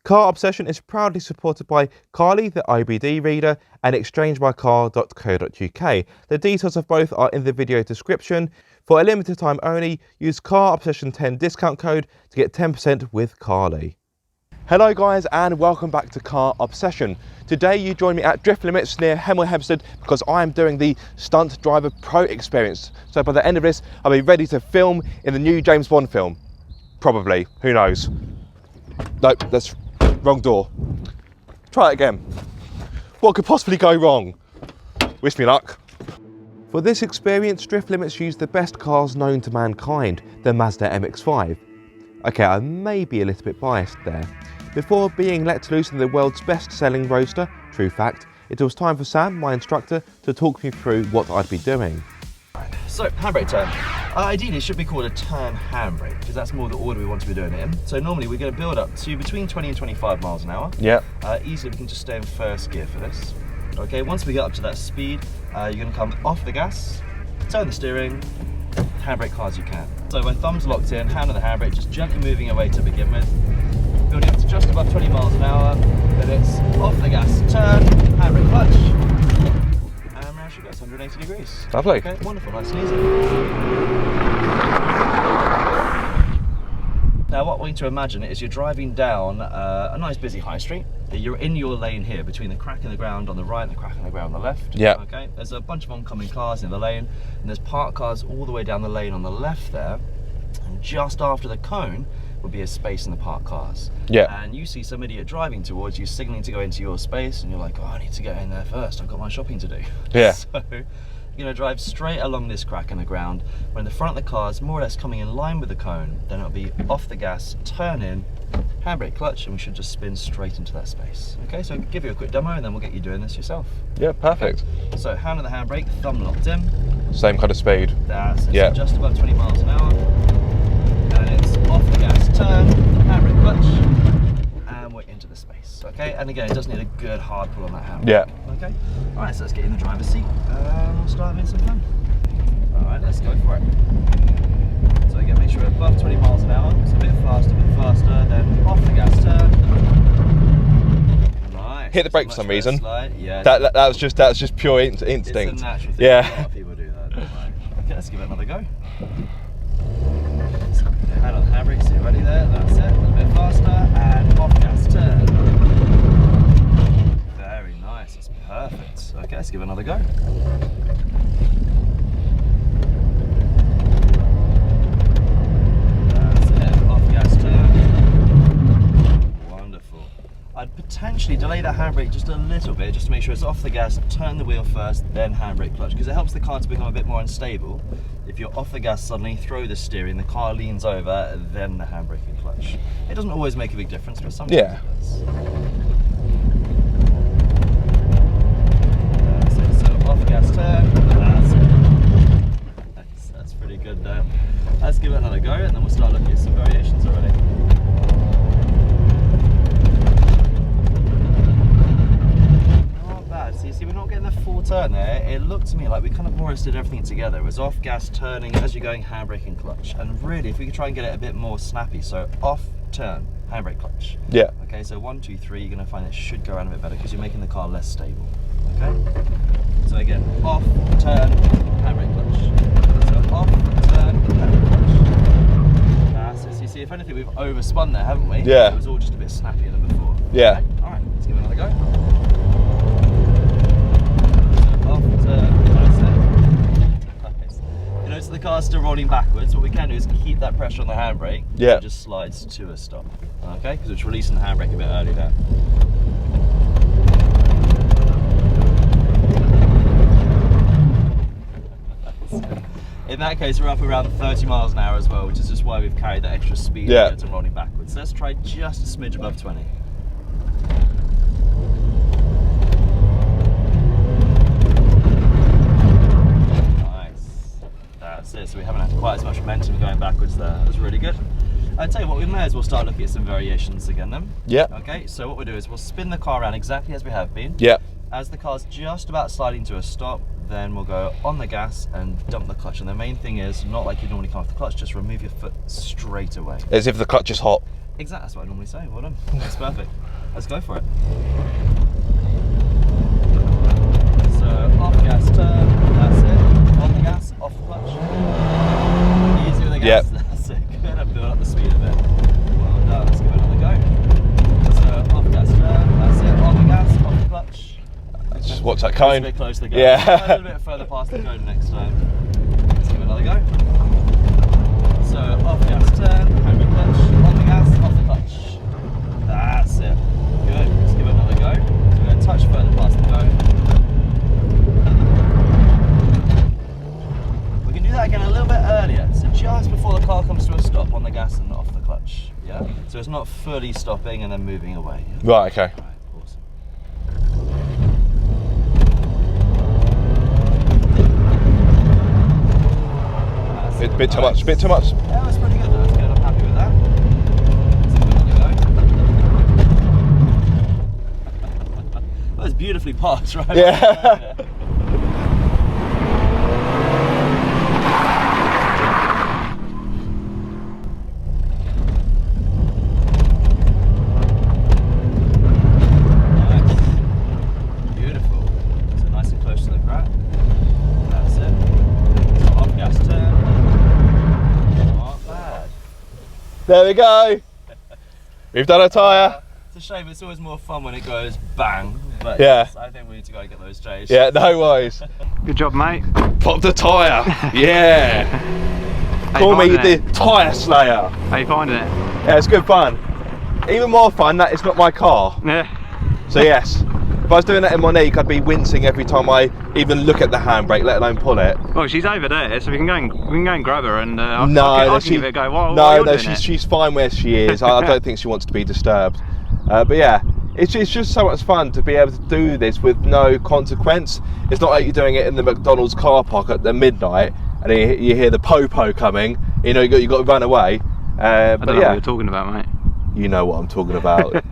Car Obsession is proudly supported by Carly, the IBD reader, and exchangemycar.co.uk. The details of both are in the video description. For a limited time only, use Car Obsession 10 discount code to get 10% with Carly. Hello guys and welcome back to Car Obsession. Today you join me at Drift Limits near Hemel Hempstead because I am doing the Stunt Driver Pro experience. So by the end of this, I'll be ready to film in the new James Bond film. Probably, who knows? Nope, that's wrong door. Try it again. What could possibly go wrong? Wish me luck. For this experience, Drift Limits used the best cars known to mankind, the Mazda MX-5. Okay, I may be a little bit biased there. Before being let loose in the world's best-selling roadster, true fact, it was time for Sam, my instructor, to talk me through what I'd be doing. So, handbrake turn. Ideally, it should be called a turn handbrake because that's more the order we want to be doing it in. So normally we're going to build up to between 20 and 25 miles an hour. Yeah. Easily we can just stay in first gear for this. Okay, once we get up to that speed, you're going to come off the gas, turn the steering, handbrake hard as you can. So when thumb's locked in, hand on the handbrake, just gently moving away to begin with. Building up to just above 20 miles an hour, then it's off the gas, turn, handbrake clutch. She goes 180 degrees. Lovely. Okay, wonderful, nice and easy. Now what we need to imagine is you're driving down a nice busy high street. You're in your lane here between the crack in the ground on the right and the crack in the ground on the left. Yeah. Okay, there's a bunch of oncoming cars in the lane and there's parked cars all the way down the lane on the left there. And just after the cone will be a space in the parked cars. Yeah. And you see some idiot driving towards you, signaling to go into your space, and you're like, oh, I need to get in there first, I've got my shopping to do. Yeah. So you're gonna drive straight along this crack in the ground. When the front of the car is more or less coming in line with the cone, then it'll be off the gas, turn in, handbrake clutch, and we should just spin straight into that space. Okay, so I'll give you a quick demo and then we'll get you doing this yourself. Yeah, perfect. Okay. So hand on the handbrake, thumb locked in. Same kind of speed. That's it. Yeah. So just above 20 miles an hour. And it's off the gas, turn, handbrake clutch, and we're into the space. Okay, and again, it does need a good hard pull on that handbrake. Yeah. Okay. All right, so let's get in the driver's seat and we'll start having some fun. All right, let's go for it. So again, make sure we're above 20 miles an hour. So a bit faster, then off the gas, turn. Nice. Hit the brake for some reason. Yeah. That was just pure instinct. It's a natural thing. Yeah. A lot of people do that. Don't worry. Okay, let's give it another go. Hand on the handbrake, so you're ready there, that's it, a little bit faster, and off gas, turn. Very nice, it's perfect. Okay, let's give it another go. That's it, off gas, turn. Wonderful. I'd potentially delay that handbrake just a little bit, just to make sure it's off the gas, turn the wheel first, then handbrake clutch, because it helps the car to become a bit more unstable. If you're off the gas suddenly, throw the steering, the car leans over, then the handbrake and clutch. It doesn't always make a big difference, but sometimes it does. That's it, so off gas turn, that's it. That's pretty good there. Let's give it another go and then we'll start looking at some variations already. See, we're not getting the full turn there. It looked to me like we kind of more or less did everything together. It was off gas, turning as you're going, handbrake and clutch. And really, if we could try and get it a bit more snappy, so off, turn, handbrake, clutch. Yeah. Okay, so 1, 2, 3, you're going to find it should go around a bit better because you're making the car less stable. Okay? So again, off, turn, handbrake, clutch. So off, turn, handbrake, clutch. That's it. So you see, if anything, we've overspun there, haven't we? Yeah. It was all just a bit snappier than before. Yeah. Okay? All right, let's give it another go. You notice the car's still rolling backwards. What we can do is keep that pressure on the handbrake. Yeah. It just slides to a stop. Okay, because it's releasing the handbrake a bit early there. In that case, we're up around 30 miles an hour as well, which is just why we've carried that extra speed to get to rolling backwards. So let's try just a smidge above 20. That's it, so we haven't had quite as much momentum going backwards there. That was really good. I'd tell you what, we may as well start looking at some variations again then. Yeah. Okay, so what we'll do is we'll spin the car around exactly as we have been. Yeah. As the car's just about sliding to a stop, then we'll go on the gas and dump the clutch. And the main thing is, not like you normally come off the clutch, just remove your foot straight away. As if the clutch is hot. Exactly, that's what I normally say. Well done. That's perfect. Let's go for it. So off the gas, turn. That's it. On the gas, off the clutch. Easy with the gas. Yep. That's it. Good. And build up the speed a bit. Well done. Let's give it another go. So off the gas, turn. That's it. On the gas, off the clutch. Just watch that cone. Just a bit close to the cone. Yeah. A little bit further past the cone next time. Let's give it another go. So off the gas, turn. Handbrake clutch. On the gas, off the clutch. That's it. Good. Let's give it another go. So we're going to touch further past the cone. We can do that again a little bit earlier. So just before the car comes to a stop on the gas and off the clutch. Yeah. So it's not fully stopping and then moving away. Yeah? Right, okay. Right, awesome. Bit too much, bit too much. Yeah, that's pretty good. That's good. I'm happy with that. Let's give it another go. That was beautifully parked, right? Yeah. Nice. Beautiful. So nice and close to the crack. That's it. So off gas turn. Not bad. There we go. We've done a tyre. It's a shame. It's always more fun when it goes bang. But Yeah. yes, I think we need to go and get those changed. Yeah, no worries. Good job, mate. Pop the tyre. Yeah. How Call you me finding the it? tyre slayer. How you finding it? Yeah, it's good fun. Even more fun that it's not my car. Yeah. So yes, if I was doing that in Monique, I'd be wincing every time I even look at the handbrake, let alone pull it. Well, she's over there, so we can go and grab her and I No, can give it a go. While no, you're no, doing it. she's fine where she is. I don't think she wants to be disturbed. But yeah, it's just so much fun to be able to do this with no consequence. It's not like you're doing it in the McDonald's car park at the midnight and you hear the popo coming. You know, you got to run away. I But don't know yeah, what you're talking about, mate. you know what I'm talking about.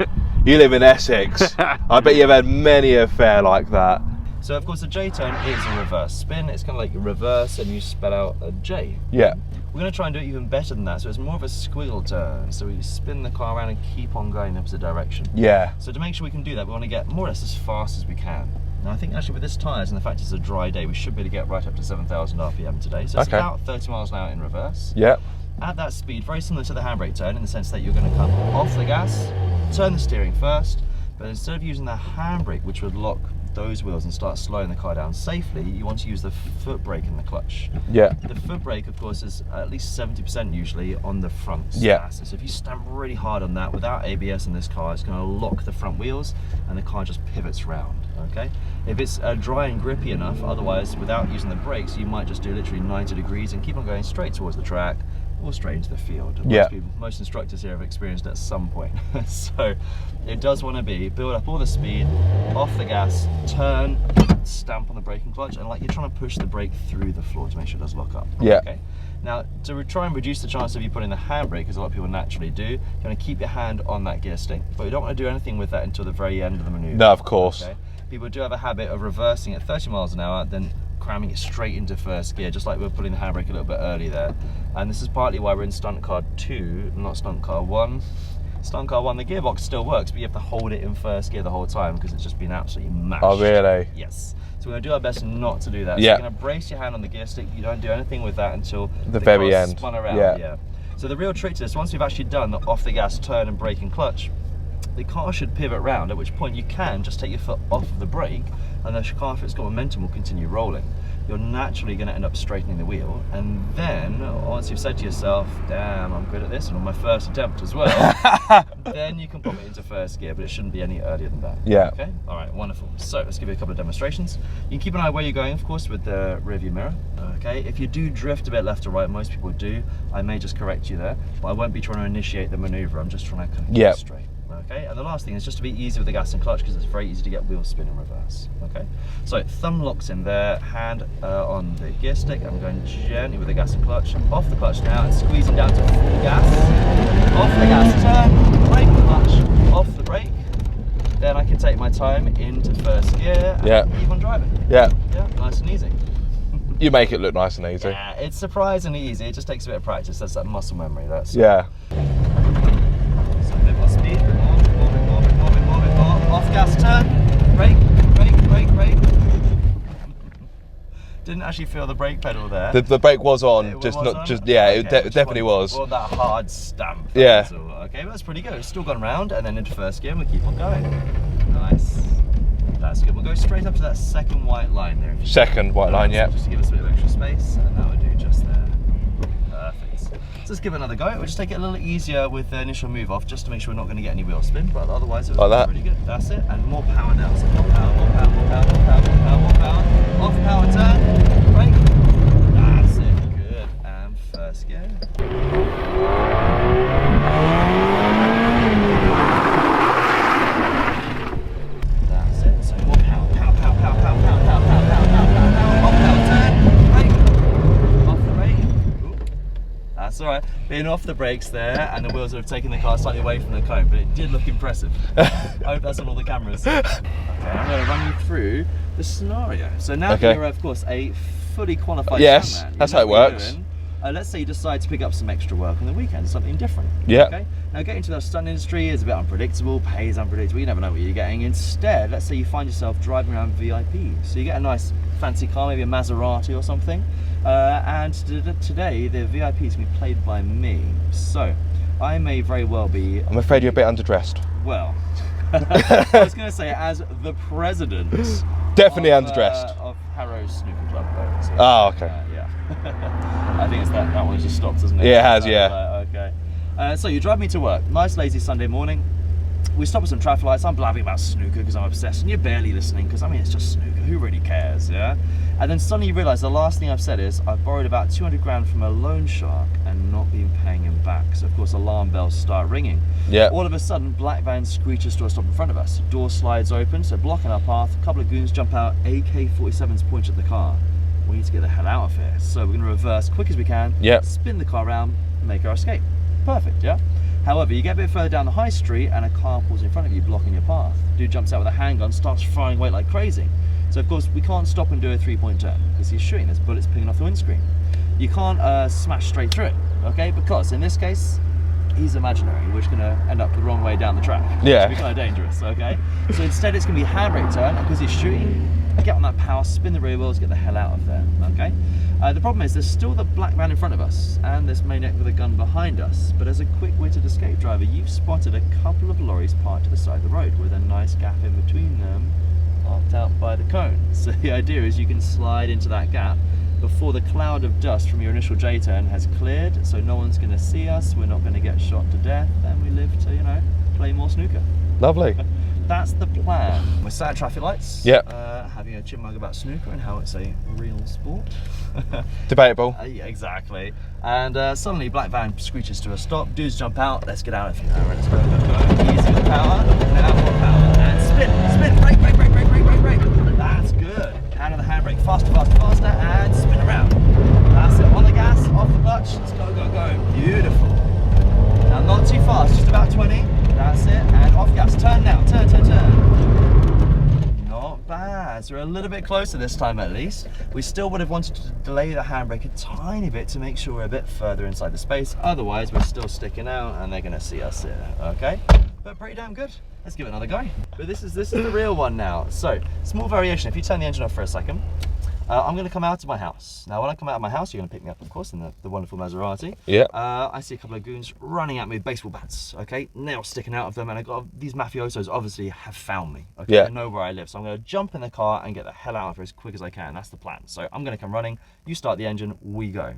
You live in Essex. I bet you've had many a fare like that. So of course the J-turn is a reverse spin. It's kind of like a reverse and you spell out a J. Yeah. We're going to try and do it even better than that. So it's more of a squiggle turn. So we spin the car around and keep on going in the opposite direction. Yeah. So to make sure we can do that, we want to get more or less as fast as we can. Now I think actually with this tyres and the fact it's a dry day, we should be able to get right up to 7,000 RPM today. So it's Okay. about 30 miles an hour in reverse. Yeah. At that speed, very similar to the handbrake turn in the sense that you're going to come off the gas, turn the steering first, but instead of using the handbrake, which would lock those wheels and start slowing the car down safely, you want to use the foot brake in the clutch. Yeah. The foot brake, of course, is at least 70% usually on the front Yeah. chassis. So if you stamp really hard on that without ABS in this car, it's going to lock the front wheels and the car just pivots round. Okay. If it's dry and grippy enough, otherwise, without using the brakes, you might just do literally 90 degrees and keep on going straight towards the track or straight into the field. And Yeah. most instructors here have experienced it at some point. So it does want to be build up all the speed, off the gas, turn, stamp on the brake and clutch, and like you're trying to push the brake through the floor to make sure it does lock up. Yeah. Okay. Now to try and reduce the chance of you putting the handbrake, as a lot of people naturally do, you're going to keep your hand on that gear stick, but you don't want to do anything with that until the very end of the maneuver. No, of course. Okay? People do have a habit of reversing at 30 miles an hour, then cramming it straight into first gear, just like we were putting the handbrake a little bit early there. And this is partly why we're in Stunt Car 2, not Stunt Car 1. Stunt Car 1, the gearbox still works, but you have to hold it in first gear the whole time because it's just been absolutely mashed. Oh, really? Yes. So we're going to do our best not to do that. So Yeah. you're going to brace your hand on the gear stick. You don't do anything with that until The very car's end. spun around. Yeah. So the real trick to this, once we've actually done the off the gas turn and brake and clutch, the car should pivot round, at which point you can just take your foot off of the brake and the car, if it's got momentum, will continue rolling. You're naturally going to end up straightening the wheel, and then once you've said to yourself, damn, I'm good at this, and on my first attempt as well, then you can pop it into first gear, but it shouldn't be any earlier than that. Yeah. Okay, all right, wonderful. So let's give you a couple of demonstrations. You can keep an eye where you're going, of course, with the rear view mirror. Okay, if you do drift a bit left to right, most people do, I may just correct you there, but I won't be trying to initiate the maneuver. I'm just trying to kind of keep it straight. Okay, and the last thing is just to be easy with the gas and clutch because it's very easy to get wheel spin in reverse. Okay, so thumb locks in there, hand on the gear stick. I'm going gently with the gas and clutch. Off the clutch now and squeezing down to full gas. Off the gas, turn, brake the clutch, off the brake. Then I can take my time into first gear and keep on driving. Yeah. Yeah, nice and easy. You make it look nice and easy. Yeah, it's surprisingly easy. It just takes a bit of practice. That's that muscle memory. That's Yeah. actually feel the brake pedal there. The brake was on, It just was not on? just yeah. Okay, It which definitely one? was. Well, that hard stamp. Yeah. That's all. Okay, but that's pretty good. It's still gone round, and then into first gear, and we keep on going. Nice. That's good. We'll go straight up to that second white line there. Second white line, yeah. Just to give us a bit of extra space, and that would do just there. Perfect. So let's give it another go. We'll just take it a little easier with the initial move off, just to make sure we're not going to get any wheel spin, but otherwise it was Like that. pretty good. That's it, and more power now. So more power, more power, more power, more power, more power, more power. Off power turn, brake. That's it, good. And first gear. That's it. So more power, power, power, power, power, power, power, power, power, power, power. Off power turn, brake. Off the brake. Ooh. That's all right. Being off the brakes there, and the wheels have taken the car slightly away from the cone, but it did look impressive. I hope that's on all the cameras. Okay, I'm going to run you through the scenario. So now that you're, of course, a fully qualified stuntman, that's you how know it what you're works. doing. Let's say you decide to pick up some extra work on the weekend, something different. Yeah. Okay. Now, getting to the stunt industry is a bit unpredictable. Pay is unpredictable. You never know what you're getting. Instead, let's say you find yourself driving around VIP. So you get a nice fancy car, maybe a Maserati or something. And today, the VIP is going to be played by me. So I may very well be. I'm afraid you're a bit underdressed. Well, I was going to say as the president. Definitely of, underdressed. Of Harrow Snooker Club. So, Oh, okay. yeah. I think it's that one just stopped, doesn't it? Yeah, it has, yeah. Okay. So you drive me to work. Nice lazy Sunday morning. We stop at some traffic lights. I'm blabbing about snooker because I'm obsessed, and you're barely listening because I mean it's just snooker. Who really cares, yeah? And then suddenly you realise the last thing I've said is I've borrowed about 200 grand from a loan shark and not been paying him back. So of course alarm bells start ringing. Yeah. All of a sudden, black van screeches to a stop in front of us. Door slides open, so blocking our path. A couple of goons jump out. AK-47s point at the car. We need to get the hell out of here. So we're going to reverse quick as we can. Yep. Spin the car around, make our escape. Perfect, yeah? However, you get a bit further down the high street and a car pulls in front of you, blocking your path. Dude jumps out with a handgun, starts firing away like crazy. So of course, we can't stop and do a three-point turn because he's shooting. There's bullets pinging off the windscreen. You can't smash straight through it, okay? Because in this case, he's imaginary. We're just going to end up the wrong way down the track. Yeah. Which is kind of dangerous, okay? So instead, it's going to be a handbrake turn, and because he's shooting, get on that power, spin the rear wheels, get the hell out of there, okay? The problem is there's still the black van in front of us and this maniac with a gun behind us, but as a quick-witted escape driver, you've spotted a couple of lorries parked to the side of the road with a nice gap in between them, marked out by the cone. So the idea is you can slide into that gap before the cloud of dust from your initial J-turn has cleared, so no one's going to see us, we're not going to get shot to death, and we live to, you know, play more snooker. Lovely. That's the plan. We're sat at traffic lights, Yep. having a chipmunk about snooker and how it's a real sport. Debatable. Yeah, exactly. And suddenly black van screeches to a stop, dudes jump out, let's get out of here. Let's go, go, go. Easy with power, now more power. And spin, brake, brake, brake, brake, brake, brake, brake. That's good. Hand on the handbrake, faster, faster, faster, and spin around. That's it, on the gas, off the clutch, let's go, go, go. Beautiful. Now not too fast, just about 20. That's it, and off gas. Turn now, turn, turn, turn. Not bad. So we're a little bit closer this time at least. We still would have wanted to delay the handbrake a tiny bit to make sure we're a bit further inside the space. Otherwise, we're still sticking out and they're going to see us here, okay? But pretty damn good. Let's give it another go. But this is the real one now. So, small variation. If you turn the engine off for a second, I'm going to come out of my house. Now, when I come out of my house, you're going to pick me up, of course, in the wonderful Maserati. Yeah. I see a couple of goons running at me with baseball bats, okay? Nails sticking out of them, and I got these mafiosos obviously have found me, okay? Yeah. They know where I live, so I'm going to jump in the car and get the hell out of here as quick as I can. That's the plan. So I'm going to come running, you start the engine, we go.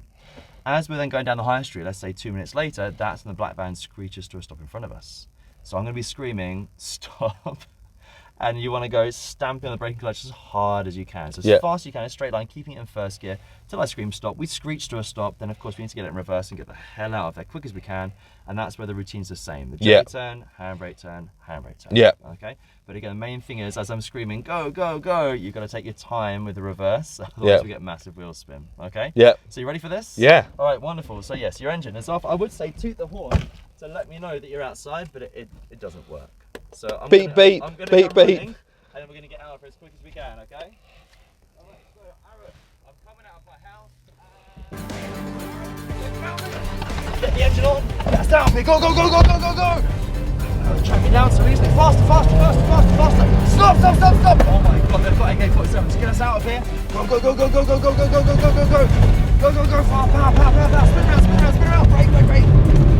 As we're then going down the high street, let's say 2 minutes later, that's when the black van screeches to a stop in front of us. So I'm going to be screaming, stop. And you want to go stamping on the braking clutch as hard as you can. So as fast as you can, in a straight line, keeping it in first gear, till I scream stop. We screech to a stop, then of course we need to get it in reverse and get the hell out of there quick as we can. And that's where the routine's the same. The J-turn, handbrake turn, handbrake turn. Yeah. Okay? But again, the main thing is, as I'm screaming, go, go, go, you've got to take your time with the reverse, otherwise we get massive wheel spin, okay? Yeah. So you ready for this? Yeah. All right, wonderful. So yes, your engine is off. I would say toot the horn to let me know that you're outside, but it doesn't work. So I'm beep, gonna, beep, I'm gonna beep, come beep. running, and then we're going to get out of here as quick as we can, okay? All right, so Aaron, I'm coming out of my house. Get the engine on. That's down. Go, go, go, go, go, go, go. Traffic down so easily. Faster, faster, faster, faster, faster. Stop, stop, stop, stop. Oh my God, they've got AK-47s. Get us out of here. Go, go, go, go, go, go, go, go, go, go, go, go, go. Go, go, go, far, power, power, power, power. Spin around, spin around, spin around. Brake, brake, brake.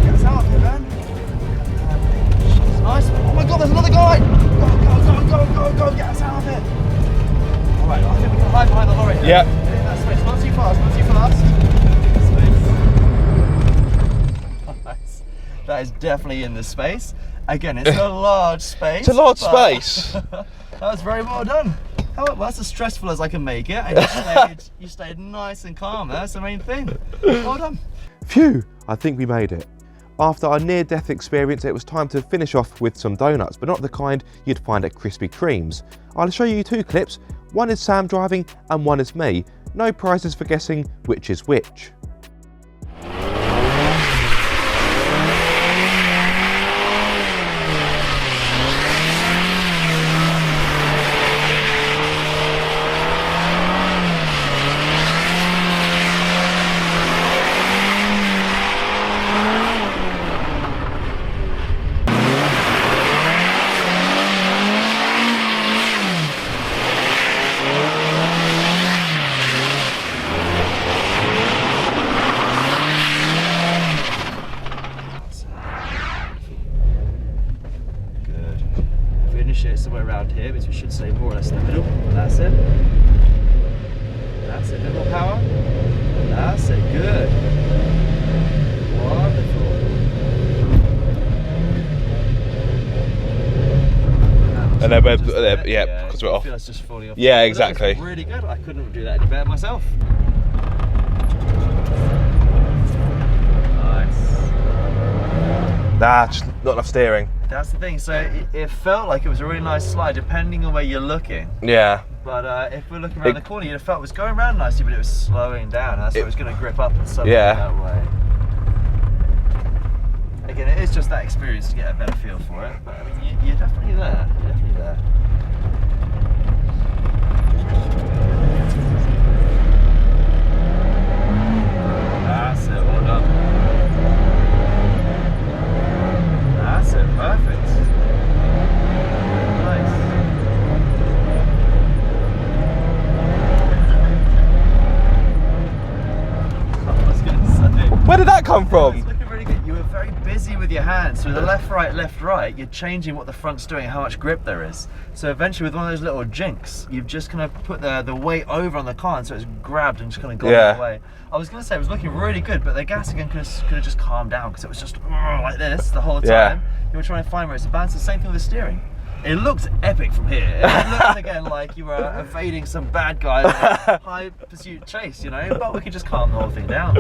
Get us out of here, man. Nice. Oh my God, there's another guy. Go, go, go, go, go, go. Get us out of here. All right, I think we can hide behind the lorry. Yeah. Get in that space. Not too fast, not too fast. Space. Nice. That is definitely in the space. Again, it's a large space. It's a large space. That was very well done. Well, that's as stressful as I can make it. And you stayed nice and calm. That's the main thing. Well done. Phew, I think we made it. After our near-death experience, it was time to finish off with some donuts, but not the kind you'd find at Krispy Kremes. I'll show you 2 clips. One is Sam driving and one is me. No prizes for guessing which is which. It somewhere around here, which we should say more or less in the middle. That's it. That's it. A bit more power. That's it. Good. Wonderful. And then we're, yeah, because we're off. I feel it's just falling off. Yeah, exactly. That was really good. I couldn't do that any better myself. Nah, just not enough steering. That's the thing. So it felt like it was a really nice slide, depending on where you're looking. Yeah. But if we're looking around the corner, you'd have felt it was going around nicely, but it was slowing down. That's why it was going to grip up and suddenly that way. Again, it is just that experience to get a better feel for it. But I mean, you're definitely there. You're definitely there. That's it. Well done. That's it. Perfect. Nice. I was going to say. Where did that come from? It's looking really good. You were very busy with your hands. So with the left, right, you're changing what the front's doing, how much grip there is. So eventually with one of those little jinks, you've just kind of put the weight over on the car, and so it's grabbed and just kind of gone away. I was going to say it was looking really good, but the gas again could have just calmed down because it was just like this the whole time. Yeah. You were trying to find where it's a balance. The same thing with the steering. It looked epic from here. It looked again like you were evading some bad guy in a high pursuit chase, you know. But we could just calm the whole thing down.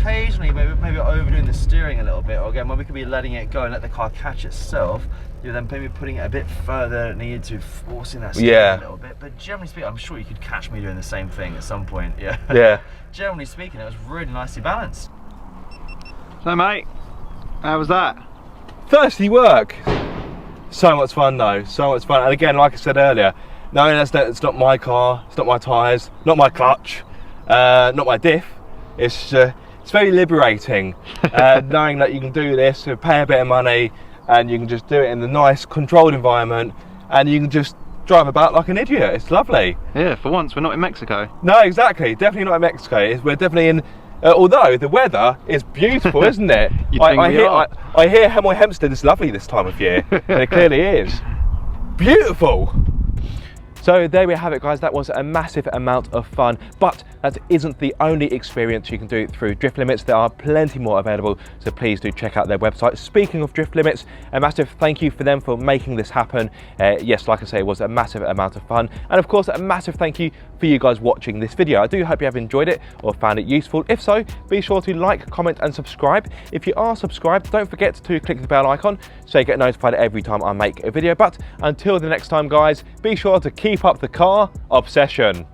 Occasionally, maybe overdoing the steering a little bit, or again, when we could be letting it go and let the car catch itself, you're then maybe putting it a bit further than it needed to, forcing that steering a little bit. But generally speaking, I'm sure you could catch me doing the same thing at some point. Yeah. Generally speaking, it was really nicely balanced. So, mate, how was that? Thirsty work. So much fun though, so much fun. And again, like I said earlier, knowing it's not my car, it's not my tyres, not my clutch, not my diff, It's very liberating knowing that you can do this, pay a bit of money, and you can just do it in a nice controlled environment, and you can just drive about like an idiot. It's lovely. Yeah, for once we're not in Mexico. No, exactly. Definitely not in Mexico. We're definitely in. Although the weather is beautiful, isn't it? I hear Hemel Hempstead is lovely this time of year, and it clearly is. Beautiful. So there we have it, guys. That was a massive amount of fun, but that isn't the only experience you can do through Drift Limits. There are plenty more available, so please do check out their website. Speaking of Drift Limits, a massive thank you for them for making this happen. Yes, like I say, it was a massive amount of fun, and of course a massive thank you for you guys watching this video. I do hope you have enjoyed it or found it useful. If so, be sure to like, comment and subscribe. If you are subscribed, don't forget to click the bell icon so you get notified every time I make a video. But until the next time, guys, be sure to keep up the car obsession.